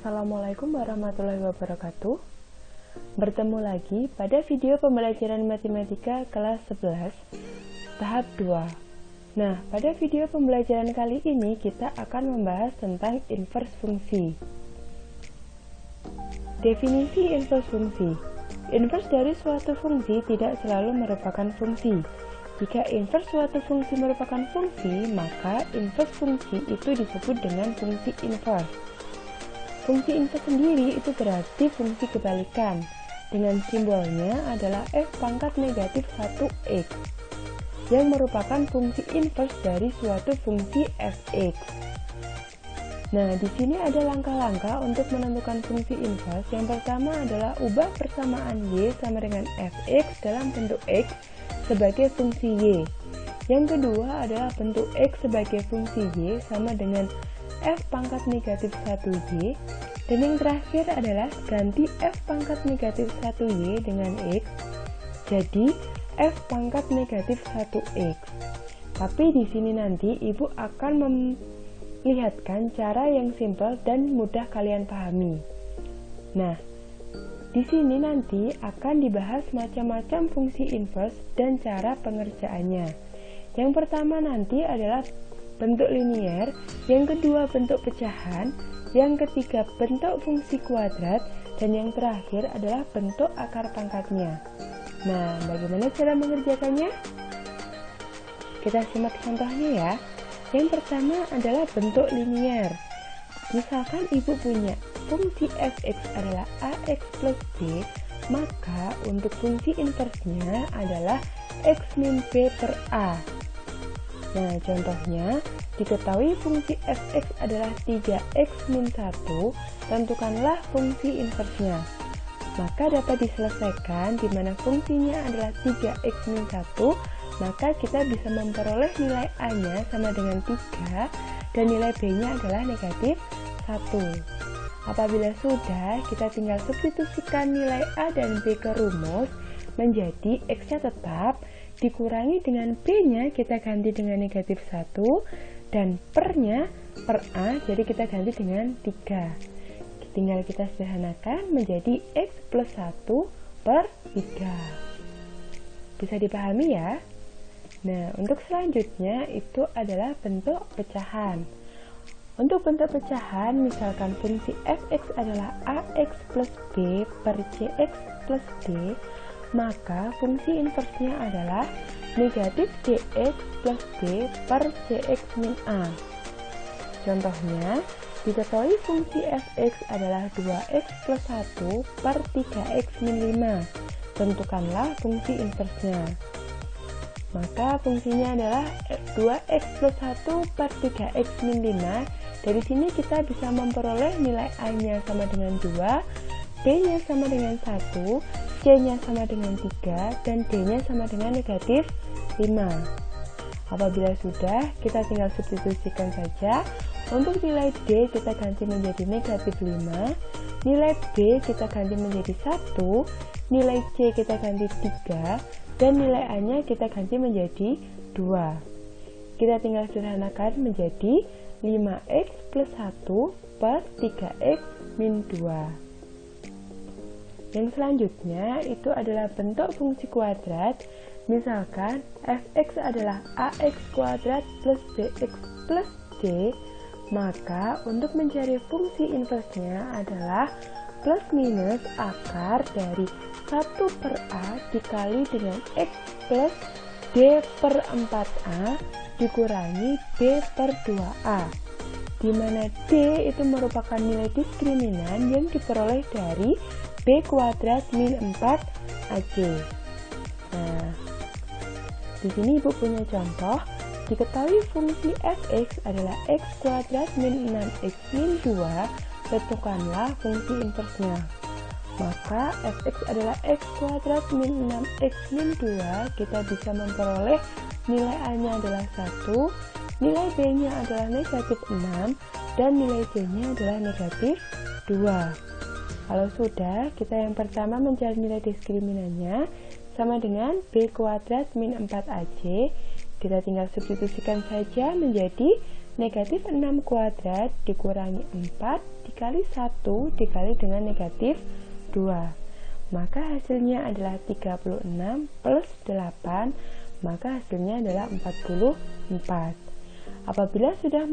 Assalamualaikum warahmatullahi wabarakatuh. Bertemu lagi pada video pembelajaran matematika kelas 11 tahap 2. Nah, pada video pembelajaran kali ini kita akan membahas tentang inverse fungsi. Definisi inverse fungsi. Inverse dari suatu fungsi tidak selalu merupakan fungsi. Jika inverse suatu fungsi merupakan fungsi, maka inverse fungsi itu disebut dengan fungsi inverse. Fungsi inverse sendiri itu berarti fungsi kebalikan, dengan simbolnya adalah f pangkat negatif 1x, yang merupakan fungsi inverse dari suatu fungsi fx. Nah, di sini ada langkah-langkah untuk menentukan fungsi inverse. Yang pertama adalah ubah persamaan y sama dengan fx dalam bentuk x sebagai fungsi y. Yang kedua adalah bentuk x sebagai fungsi y sama dengan f pangkat negatif 1y, dan yang terakhir adalah ganti f pangkat negatif 1y dengan x jadi f pangkat negatif 1x. Tapi di sini nanti ibu akan memperlihatkan cara yang simpel dan mudah kalian pahami. Nah, di sini nanti akan dibahas macam-macam fungsi inverse dan cara pengerjaannya. Yang pertama nanti adalah bentuk linier, yang kedua bentuk pecahan, yang ketiga bentuk fungsi kuadrat, dan yang terakhir adalah bentuk akar pangkatnya. Nah, bagaimana cara mengerjakannya? Kita simak contohnya ya. Yang pertama adalah bentuk linier. Misalkan ibu punya fungsi fx adalah ax plus b, maka untuk fungsi inversenya adalah x min b per a. Nah, contohnya, diketahui fungsi fx adalah 3x min 1, tentukanlah fungsi inversenya. Maka dapat diselesaikan di mana fungsinya adalah 3x min 1, maka kita bisa memperoleh nilai a-nya sama dengan 3, dan nilai b-nya adalah negatif 1. Apabila sudah, kita tinggal substitusikan nilai a dan b ke rumus, menjadi x-nya tetap, dikurangi dengan b-nya kita ganti dengan negatif 1, dan per-nya per a jadi kita ganti dengan 3. Tinggal kita sederhanakan menjadi x plus 1 per 3. Bisa dipahami ya? Nah, untuk selanjutnya itu adalah bentuk pecahan. Untuk bentuk pecahan, misalkan fungsi fx adalah ax plus b per cx plus d, maka fungsi inversenya adalah negatif dx plus d per cx min a. Contohnya, diketahui fungsi fx adalah 2x plus 1 per 3x min 5. Tentukanlah fungsi inversenya. Maka fungsinya adalah 2x plus 1 per 3x min 5. Dari sini kita bisa memperoleh nilai a-nya sama dengan 2, b-nya sama dengan 1, c-nya sama dengan 3, dan d-nya sama dengan negatif 5. Apabila sudah, kita tinggal substitusikan saja. Untuk nilai d kita ganti menjadi negatif 5, nilai b kita ganti menjadi 1, nilai c kita ganti 3, dan nilai a-nya kita ganti menjadi 2. Kita tinggal sederhanakan menjadi 5x plus 1 per 3x min 2. Yang selanjutnya itu adalah bentuk fungsi kuadrat. Misalkan fx adalah ax kuadrat plus bx plus d, maka untuk mencari fungsi inversenya adalah plus minus akar dari 1 per a dikali dengan x plus d per 4a dikurangi b per 2a, di mana d itu merupakan nilai diskriminan yang diperoleh dari b kuadrat min 4ac. Nah, di sini ibu punya contoh. Diketahui fungsi fx adalah x kuadrat min 6x min 2, tentukanlah fungsi inversenya. Maka fx adalah x kuadrat min 6x min 2, kita bisa memperoleh nilai a-nya adalah 1, nilai b-nya adalah negatif 6, dan nilai c-nya adalah negatif 2. Kalau sudah, kita yang pertama mencari nilai diskriminannya sama dengan b kuadrat min 4ac. Kita tinggal substitusikan saja menjadi Negatif 6 kuadrat dikurangi 4 dikali 1 dikali dengan negatif 2. Maka hasilnya adalah 36 plus 8, maka hasilnya adalah 44. Apabila sudah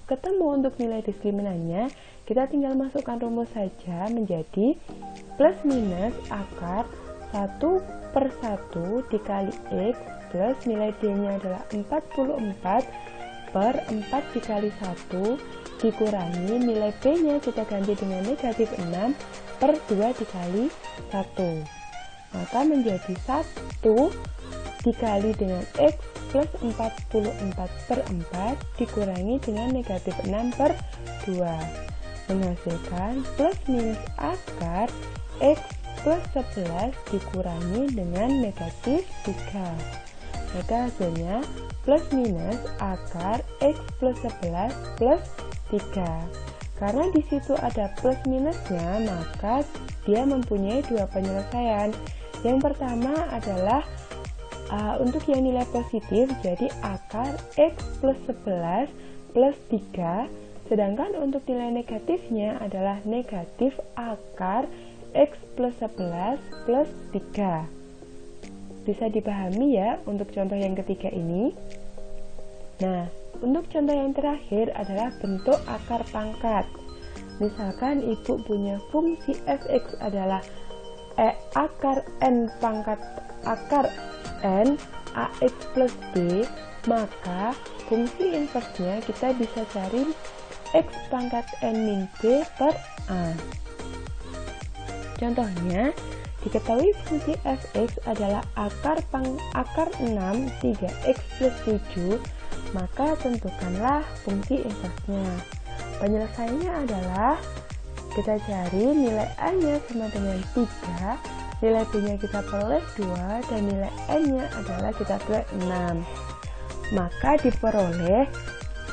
ketemu untuk nilai diskriminannya, kita tinggal masukkan rumus saja menjadi plus minus akar 1/1 dikali X plus nilai D-nya adalah 44 per 4 dikali 1 dikurangi nilai B-nya kita ganti dengan negatif 6 per 2 dikali 1. Maka menjadi 1 dikali dengan X plus 44 per 4 dikurangi dengan negatif 6 per 2. Menghasilkan plus minus akar X plus 11 dikurangi dengan negatif 3. Maka hasilnya plus minus akar X plus 11 plus 3. Karena di situ ada plus minusnya, maka dia mempunyai dua penyelesaian. Yang pertama adalah untuk yang nilai positif, jadi akar X plus 11 plus 3. Sedangkan untuk nilai negatifnya adalah negatif akar X plus 11 plus 3. Bisa dipahami ya untuk contoh yang ketiga ini. Nah, untuk contoh yang terakhir adalah bentuk akar pangkat. Misalkan ibu punya fungsi fx adalah akar n pangkat akar n ax plus b, maka fungsi inversnya kita bisa cari x pangkat n min b per a. Contohnya, diketahui fungsi fx adalah akar 6 3x plus 7, maka tentukanlah fungsi inversnya. Penyelesaiannya adalah kita cari nilai a-nya sama dengan 3, nilai b-nya kita peroleh 2, dan nilai n-nya adalah kita peroleh 6. Maka diperoleh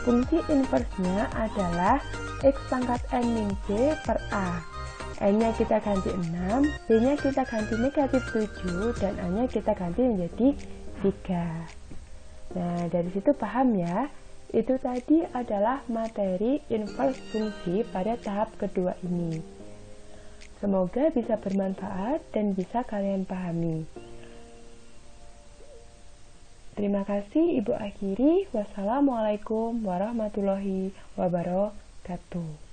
fungsi inversnya adalah x pangkat n min b per a. N-nya kita ganti 6, B-nya kita ganti negatif 7, dan A-nya kita ganti menjadi 3. Nah, dari situ paham ya? Itu tadi adalah materi inverse fungsi pada tahap kedua ini. Semoga bisa bermanfaat dan bisa kalian pahami. Terima kasih, Ibu akhiri. Wassalamualaikum warahmatullahi wabarakatuh.